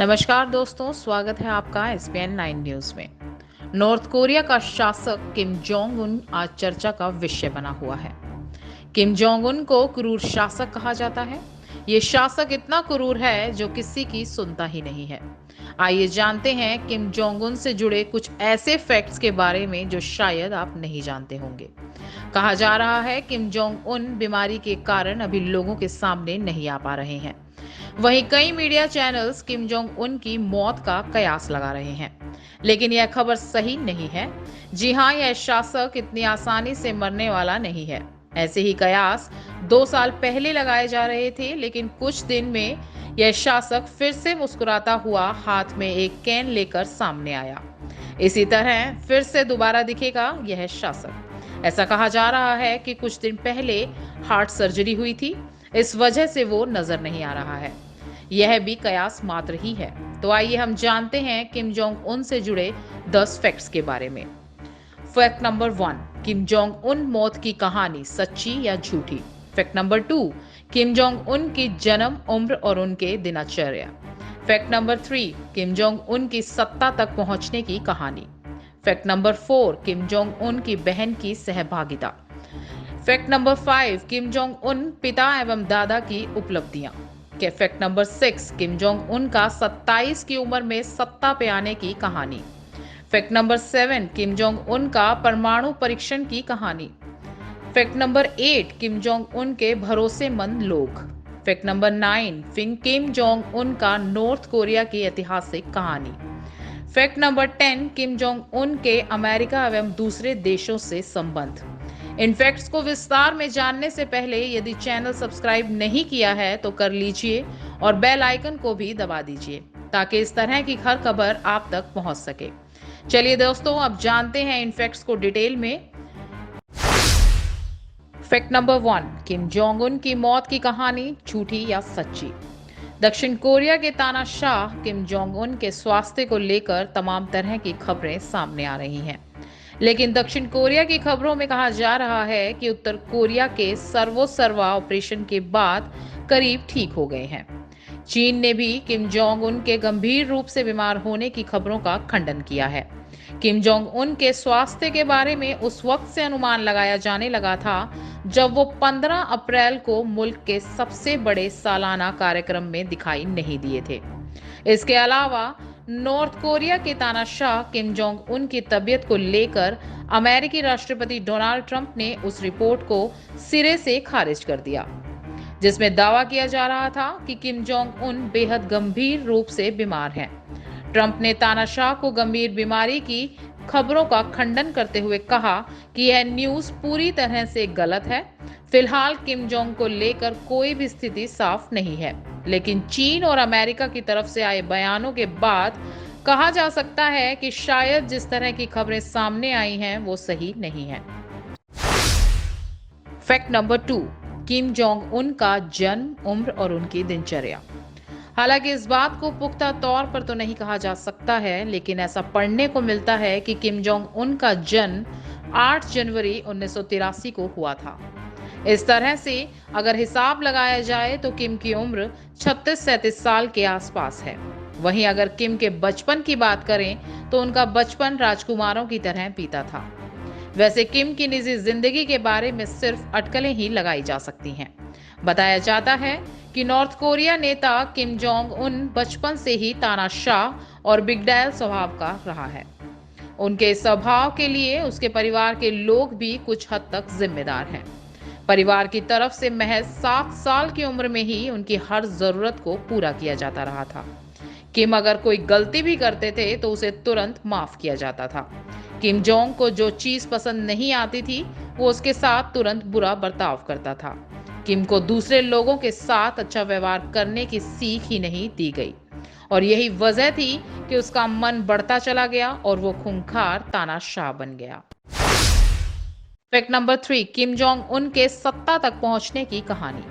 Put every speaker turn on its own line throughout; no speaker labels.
नमस्कार दोस्तों, स्वागत है आपका SPN 9 न्यूज में। नॉर्थ कोरिया का शासक किम जोंग उन आज चर्चा का विषय बना हुआ है। किम जोंग उन को क्रूर शासक कहा जाता है। ये शासक इतना क्रूर है जो किसी की सुनता ही नहीं है। आइए जानते हैं किम जोंग उन से जुड़े कुछ ऐसे फैक्ट्स के बारे में जो शायद आप नहीं जानते होंगे। कहा जा रहा है किम जोंग उन बीमारी के कारण अभी लोगों के सामने नहीं आ पा रहे हैं। वहीं कई media channels Kim Jong Un की मौत का कयास लगा रहे हैं, लेकिन यह खबर सही नहीं है। जी हां, यह शासक इतनी आसानी से मरने वाला नहीं है। ऐसे ही कयास 2 साल पहले लगाए जा रहे थे, लेकिन कुछ दिन में यह शासक फिर से मुस्कुराता हुआ हाथ में एक कैन लेकर सामने आया। इसी तरह फिर से दोबारा दिखेगा यह शासक। ऐसा कहा जा रहा है कि कुछ दिन पहले हार्ट सर्जरी हुई थी, इस वजह से वो नजर नहीं आ रहा है। यह भी कयास मात्र ही है। तो आइए हम जानते हैं किम जोंग उन से जुड़े 10 फैक्ट्स के बारे में। Fact number 1, Kim Jong Un मौत की कहानी सच्ची या झूठी। Fact number 2, Kim Jong Un की जन्म, उम्र और उनके दिनचर्या। Fact number 3, Kim Jong Un की सत्ता तक पहुंचने की कहानी। Fact number 4, Kim Jong Un की बहन की सहभागिता। Fact number 5, Kim Jong Un पिता एवं दादा की उपलब्धियां। Fact number 6, Kim Jong Un का 27 की उम्र में सत्ता पे आने की कहानी। Fact number 7, Kim Jong Un का परमाणु परीक्षण की कहानी। Fact number 8, Kim Jong Un के भरोसेमंद लोग। Fact number 9, Kim Jong Un का नॉर्थ कोरिया की ऐतिहासिक कहानी। Fact number 10, Kim Jong Un के अमेरिका एवं दूसरे देशों से संबंध। इन फैक्ट्स को विस्तार में जानने से पहले यदि चैनल सब्सक्राइब नहीं किया है तो कर लीजिए और बेल आइकन को भी दबा दीजिए ताकि इस तरह की हर खबर आप तक पहुंच सके। चलिए दोस्तों, अब जानते हैं इन फैक्ट्स को डिटेल में। Fact number 1, Kim Jong Un की मौत की कहानी झूठी या सच्ची। दक्षिण कोरिया के तानाशाह किम जोंग उन के स्वास्थ्य को लेकर तमाम तरह की खबरें सामने आ रही हैं, लेकिन दक्षिण कोरिया की खबरों में कहा जा रहा है कि उत्तर कोरिया के सर्वा ऑपरेशन के बाद करीब ठीक हो गए हैं। चीन ने भी किम जोंग उन के गंभीर रूप से बीमार होने की खबरों का खंडन किया है। किम जोंग उन के स्वास्थ्य के बारे में उस वक्त से अनुमान लगाया जाने लगा था जब वो 15 अप्रैल को मुल्क के सबसे बड़े सालाना कार्यक्रम में दिखाई नहीं दिए थे। इसके अलावा नॉर्थ कोरिया के तानाशाह किम जोंग उन की तबीयत को लेकर अमेरिकी राष्ट्रपति डोनाल्ड ट्रंप ने उस रिपोर्ट को सिरे से खारिज कर दिया, जिसमें दावा किया जा रहा था कि किम जोंग उन बेहद गंभीर रूप से बीमार हैं। ट्रंप ने तानाशाह को गंभीर बीमारी की खबरों का खंडन करते हुए कहा कि यह न्यूज पूरी तरह से गलत है। फिलहाल किम जोंग को लेकर कोई भी स्थिति साफ नहीं है, लेकिन चीन और अमेरिका की तरफ से आए बयानों के बाद कहा जा सकता है कि शायद जिस तरह की खबरें सामने आई हैं वो सही नहीं है। Fact number 2, Kim Jong Un का जन्म, उम्र और उनकी दिनचर्या। हालांकि इस बात को पुख्ता तौर पर तो नहीं कहा जा सकता है, लेकिन ऐसा पढ़ने को मिलता है कि किम जोंग उन का जन्म 8 जनवरी 1983 को हुआ था। इस तरह से अगर हिसाब लगाया जाए तो किम की उम्र 36-37 साल के आसपास है। वहीं अगर किम के बचपन की बात करें तो उनका बचपन राजकुमारों की तरह बीता था। वैसे किम की निजी जिंदगी के बारे में सिर्फ अटकलें ही लगाई जा सकती हैं। बताया जाता है कि नॉर्थ कोरिया नेता किम जोंग उन बचपन से ही तानाशाह और बिगडैल स्वभाव का रहा है। उनके स्वभाव के लिए उसके परिवार के लोग भी कुछ हद तक जिम्मेदार हैं। परिवार की तरफ से महज 7 साल की उम्र में ही उनकी हर जरूरत को पूरा किया जाता रहा था। किम अगर कोई गलती भी करते थे तो उसे तुरंत माफ किया जाता था। किम जोंग को जो चीज पसंद नहीं आती थी वो उसके साथ तुरंत बुरा बर्ताव करता था। किम को दूसरे लोगों के साथ अच्छा व्यवहार करने की सीख ही नहीं दी गई और यही वजह थी कि उसका मन बढ़ता चला गया और वो खूंखार तानाशाह बन गया। Fact number 3, Kim Jong Un के सत्ता तक पहुंचने की कहानी।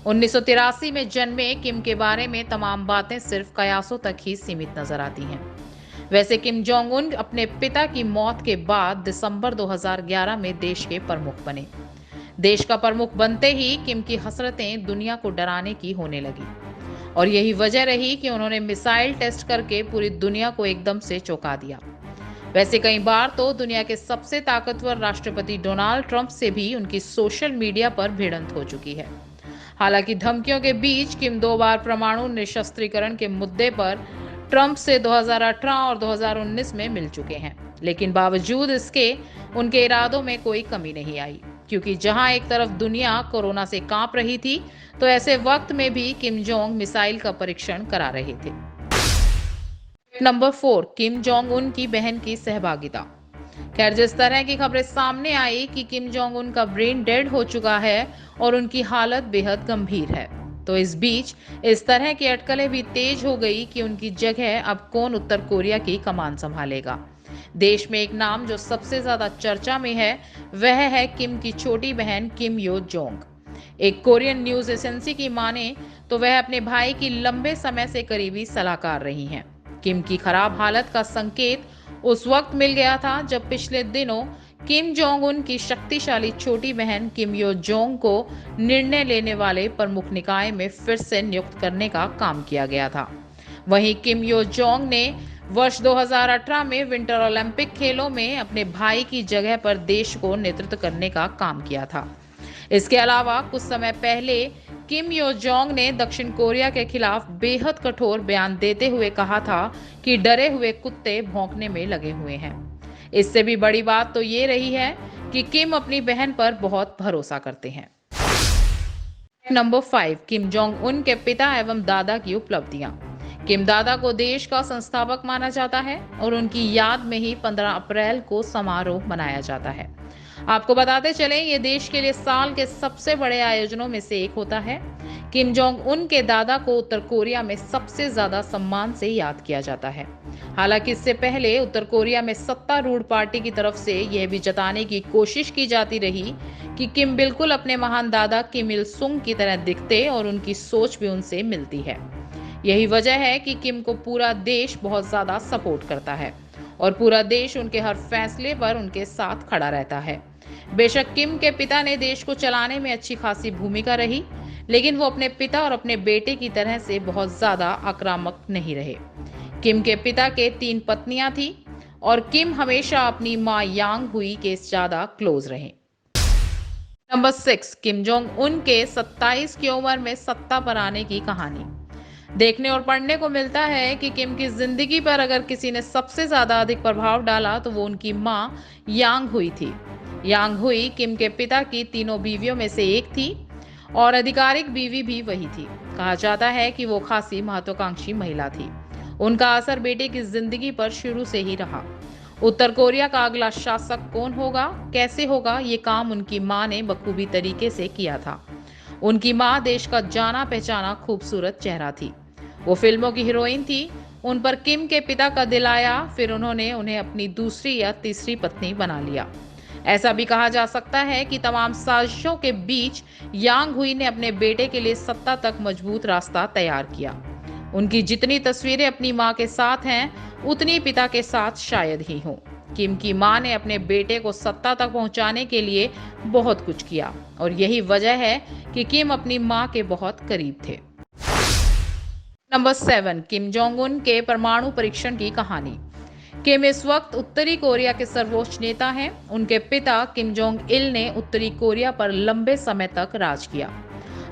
1983 में जन्मे किम के बारे में तमाम बातें सिर्फ कयासों तक ही सीमित नजर आती हैं। वैसे किम जोंग उन अपने पिता की मौत के बाद दिसंबर 2011 में देश के प्रमुख बने। देश का प्रमुख बनते ही किम की हसरतें दुनिया को डराने की होने लगी और यही वजह रही कि उन्होंने मिसाइल टेस्ट करके पूरी दुनिया को एकदम से चौंका दिया। वैसे कई बार तो दुनिया के सबसे ताकतवर राष्ट्रपति डोनाल्ड ट्रंप से भी उनकी सोशल मीडिया पर भिड़ंत हो चुकी है। हालांकि धमकियों के बीच किम 2 बार परमाणु निशस्त्रीकरण के मुद्दे पर ट्रंप से 2018 और 2019 में मिल चुके हैं, लेकिन बावजूद इसके उनके इरादों में कोई कमी नहीं आई, क्योंकि जहां एक तरफ दुनिया कोरोना से कांप रही थी, तो ऐसे वक्त में भी किम जोंग मिसाइल का परीक्षण करा रहे थे। नंबर 4, किम जोंग उन की बहन की सहभागिता। खैर, जिस तरह की खबरें सामने आई कि किम जोंग उन का ब्रेन डेड हो चुका है और उनकी हालत बेहद गंभीर है, तो इस बीच इस तरह की अटकलें भी तेज हो गई कि उनकी जगह अब कौन उत्तर कोरिया की कमान संभालेगा। देश में एक नाम जो सबसे ज्यादा चर्चा में है, वह है किम की छोटी बहन किम यो जोंग। एक कोरियन न्यूज एजेंसी की माने तो वह अपने भाई की लंबे समय से करीबी सलाहकार रही हैं। किम की खराब हालत का संकेत उस वक्त मिल गया था जब पिछले दिनों किम जोंग उन की शक्तिशाली छोटी बहन किम यो जोंग को निर्णय लेने वाले प्रमुख निकाय में फिर से नियुक्त करने का काम किया गया था। वहीं किम यो जोंग ने वर्ष 2018 में विंटर ओलंपिक खेलों में अपने भाई की जगह पर देश को नेतृत्व करने का काम किया था। इसके अलावा कुछ समय पहले किम यो जोंग ने दक्षिण कोरिया के खिलाफ बेहद कठोर बयान देते हुए कहा था कि डरे हुए कुत्ते भौंकने में लगे हुए हैं। इससे भी बड़ी बात तो ये रही है कि किम अपनी बहन पर बहुत भरोसा करते हैं। नंबर 5, किम जोंग उन के पिता एवं दादा की उपलब्धियां। किम दादा को देश का संस्थापक माना जाता है और उनकी याद में ही 15 अप्रैल को समारोह मनाया जाता है। आपको बताते चलें, ये देश के लिए साल के सबसे बड़े आयोजनों में से एक होता है। किम जोंग उन के दादा को उत्तर कोरिया में सबसे ज्यादा सम्मान से याद किया जाता है। हालांकि इससे पहले उत्तर कोरिया में सत्तारूढ़ पार्टी की तरफ से यह भी जताने की कोशिश की जाती रही कि किम बिल्कुल अपने महान दादा किम इल सुंग की तरह दिखते और उनकी सोच भी उनसे मिलती है। यही वजह है कि किम को पूरा देश बहुत ज्यादा सपोर्ट करता है और पूरा देश उनके हर फैसले पर उनके साथ खड़ा रहता है। बेशक किम के पिता ने देश को चलाने में अच्छी खासी भूमिका रही, लेकिन वो अपने पिता और अपने बेटे की तरह से बहुत ज्यादा आक्रामक नहीं रहे। किम के पिता के 3 पत्नियां थी और किम हमेशा अपनी मां यांग हुई के ज्यादा क्लोज रहे। नंबर 6, किम जोंग उन के 27 की उम्र में सत्ता पर आने की कहानी। देखने और पढ़ने को मिलता है कि किम की जिंदगी पर अगर किसी ने सबसे ज्यादा अधिक प्रभाव डाला तो वो उनकी मां यांग हुई थी। यांग हुई किम के पिता की तीनों बीवियों में से एक थी और आधिकारिक बीवी भी वही थी। कहा जाता है कि वो खासी महत्वाकांक्षी महिला थी। उनका असर बेटे की जिंदगी पर शुरू से ही रहा। उत्तर कोरिया का अगला शासक कौन होगा, कैसे होगा, ये काम उनकी मां ने बखूबी तरीके से किया था। उनकी मां देश का जाना पहचाना खूबसूरत चेहरा थी। वो फिल्मों की हीरोइन थी। उन पर किम के पिता का दिल आया, फिर उन्होंने उन्हें अपनी दूसरी या तीसरी पत्नी बना लिया। ऐसा भी कहा जा सकता है कि तमाम साजिशों के बीच यांग हुई ने अपने बेटे के लिए सत्ता तक मजबूत रास्ता तैयार किया। उनकी जितनी तस्वीरें अपनी मां के साथ हैं, उतनी पिता के साथ शायद ही हों। किम की मां ने अपने बेटे को सत्ता तक पहुंचाने के लिए बहुत कुछ किया और यही वजह है कि किम अपनी मां के बहुत करीब थे। नंबर 7, किम जोंग उन के परमाणु परीक्षण की कहानी। किम इस वक्त उत्तरी कोरिया के सर्वोच्च नेता हैं। उनके पिता किम जोंग इल ने उत्तरी कोरिया पर लंबे समय तक राज किया।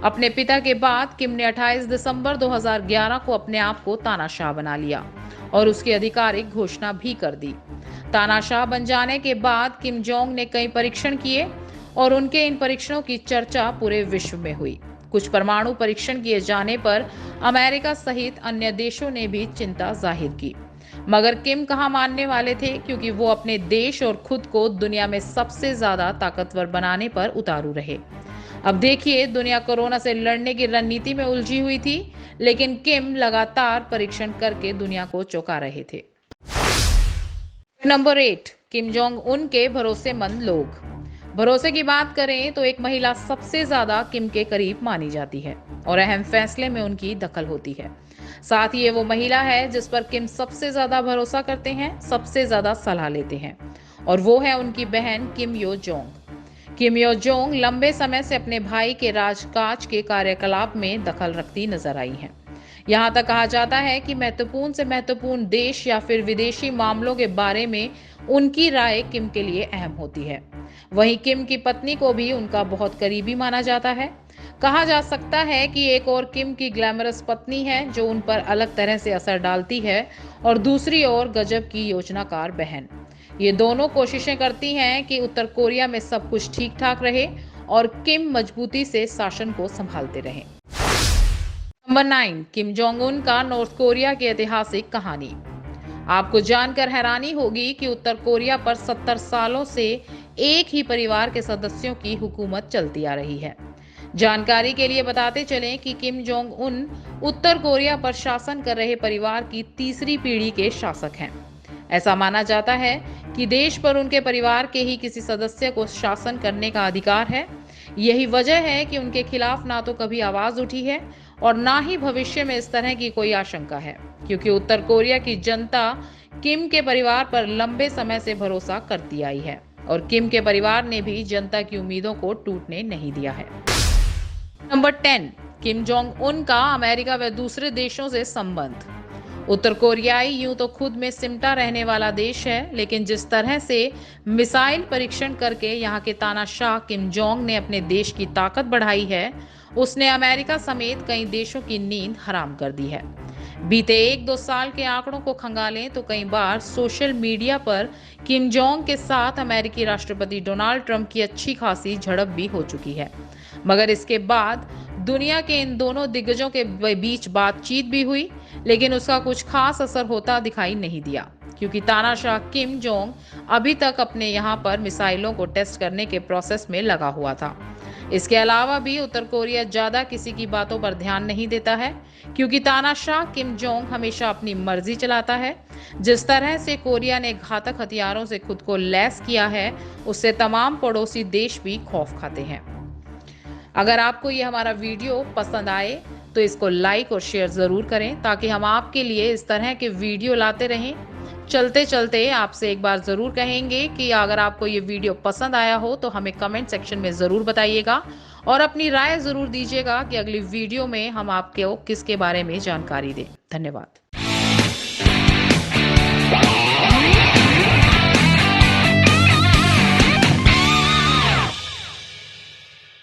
अपने पिता के बाद किम ने 28 दिसंबर 2011 को अपने आप को तानाशाह बना लिया और उसकी आधिकारिक घोषणा भी कर दी। तानाशाह बन जाने के बाद किम जोंग ने कई परीक्षण किए और उनके इन परीक्षणों की चर्चा पूरे विश्व में हुई। कुछ परमाणु परीक्षण किए जाने पर अमेरिका सहित अन्य देशों ने भी चिंता जाहिर की, मगर किम कहाँ मानने वाले थे, क्योंकि वो अपने देश और खुद को दुनिया में सबसे ज्यादा ताकतवर बनाने पर उतारू रहे। अब देखिए, दुनिया कोरोना से लड़ने की रणनीति में उलझी हुई थी, लेकिन किम लगातार परीक्षण करके दुनिया को चौंका रहे थे। नंबर 8, किम जोंग उन के भरोसेमंद लोग। भरोसे की बात करें तो एक महिला सबसे ज्यादा किम के करीब मानी जाती है और अहम फैसले में उनकी दखल होती है। साथ ही ये वो महिला है जिस पर किम सबसे ज्यादा भरोसा करते हैं, सबसे ज्यादा सलाह लेते हैं, और वो है उनकी बहन किम यो जोंग। किम यो जोंग लंबे समय से अपने भाई के राजकाज के कार्यकलाप में दखल रखती नजर आई हैं। यहाँ तक कहा जाता है कि महत्वपूर्ण से महत्वपूर्ण देश या फिर विदेशी मामलों के बारे में उनकी राय किम के लिए अहम होती है। वहीं किम की पत्नी को भी उनका बहुत करीबी माना जाता है। कहा जा सकता है कि एक और किम की ग्लैमरस पत्नी है जो उन पर अलग तरह से असर डालती है, और दूसरी ओर गजब की योजनाकार बहन। ये दोनों कोशिशें करती हैं कि उत्तर कोरिया में सब कुछ ठीक ठाक रहे और किम मजबूती से शासन को संभालते रहें। नंबर 9, किम जोंग उन का नॉर्थ कोरिया की ऐतिहासिक कहानी। आपको जानकर हैरानी होगी कि उत्तर कोरिया पर 70 सालों से एक ही परिवार के सदस्यों की हुकूमत चलती आ रही है। जानकारी के लिए बताते चलें कि किम जोंग उन उत्तर कोरिया पर शासन कर रहे परिवार की तीसरी पीढ़ी के शासक हैं। ऐसा माना जाता है कि देश पर उनके परिवार के ही किसी सदस्य को शासन करने का अधिकार है। यही वजह है कि उनके खिलाफ ना तो कभी आवाज उठी है और ना ही भविष्य में इस तरह की कोई आशंका है, क्योंकि उत्तर कोरिया की जनता किम के परिवार पर लंबे समय से भरोसा करती आई है और किम के परिवार ने भी जनता की उम्मीदों को टूटने नहीं दिया है। नंबर 10, किम जोंग उन का अमेरिका व दूसरे देशों से संबंध। उत्तर कोरियाई यूं तो खुद में सिमटा रहने वाला देश है, लेकिन जिस तरह से मिसाइल परीक्षण करके यहाँ के तानाशाह किम जोंग ने अपने देश की ताकत बढ़ाई है, उसने अमेरिका समेत कई देशों की नींद हराम कर दी है। बीते 1-2 साल के आंकड़ों को खंगालें तो कई बार सोशल मीडिया पर किम जोंग के साथ अमेरिकी राष्ट्रपति डोनाल्ड ट्रंप की अच्छी खासी झड़प भी हो चुकी है, मगर इसके बाद दुनिया के इन दोनों दिग्गजों के बीच बातचीत भी हुई, लेकिन उसका कुछ खास असर होता दिखाई नहीं दिया, क्योंकि तानाशाह किम जोंग अभी तक अपने यहाँ पर मिसाइलों को टेस्ट करने के प्रोसेस में लगा हुआ था। इसके अलावा भी उत्तर कोरिया ज्यादा किसी की बातों पर ध्यान नहीं देता है, क्योंकि तानाशाह किम जोंग हमेशा अपनी मर्जी चलाता है। जिस तरह से कोरिया ने घातक हथियारों से खुद को लैस किया है, उससे तमाम पड़ोसी देश भी खौफ खाते हैं। अगर आपको ये हमारा वीडियो पसंद आए तो इसको लाइक और शेयर ज़रूर करें, ताकि हम आपके लिए इस तरह के वीडियो लाते रहें। चलते चलते आपसे एक बार ज़रूर कहेंगे कि अगर आपको ये वीडियो पसंद आया हो तो हमें कमेंट सेक्शन में ज़रूर बताइएगा और अपनी राय ज़रूर दीजिएगा कि अगली वीडियो में हम आपको किसके बारे में जानकारी दें। धन्यवाद।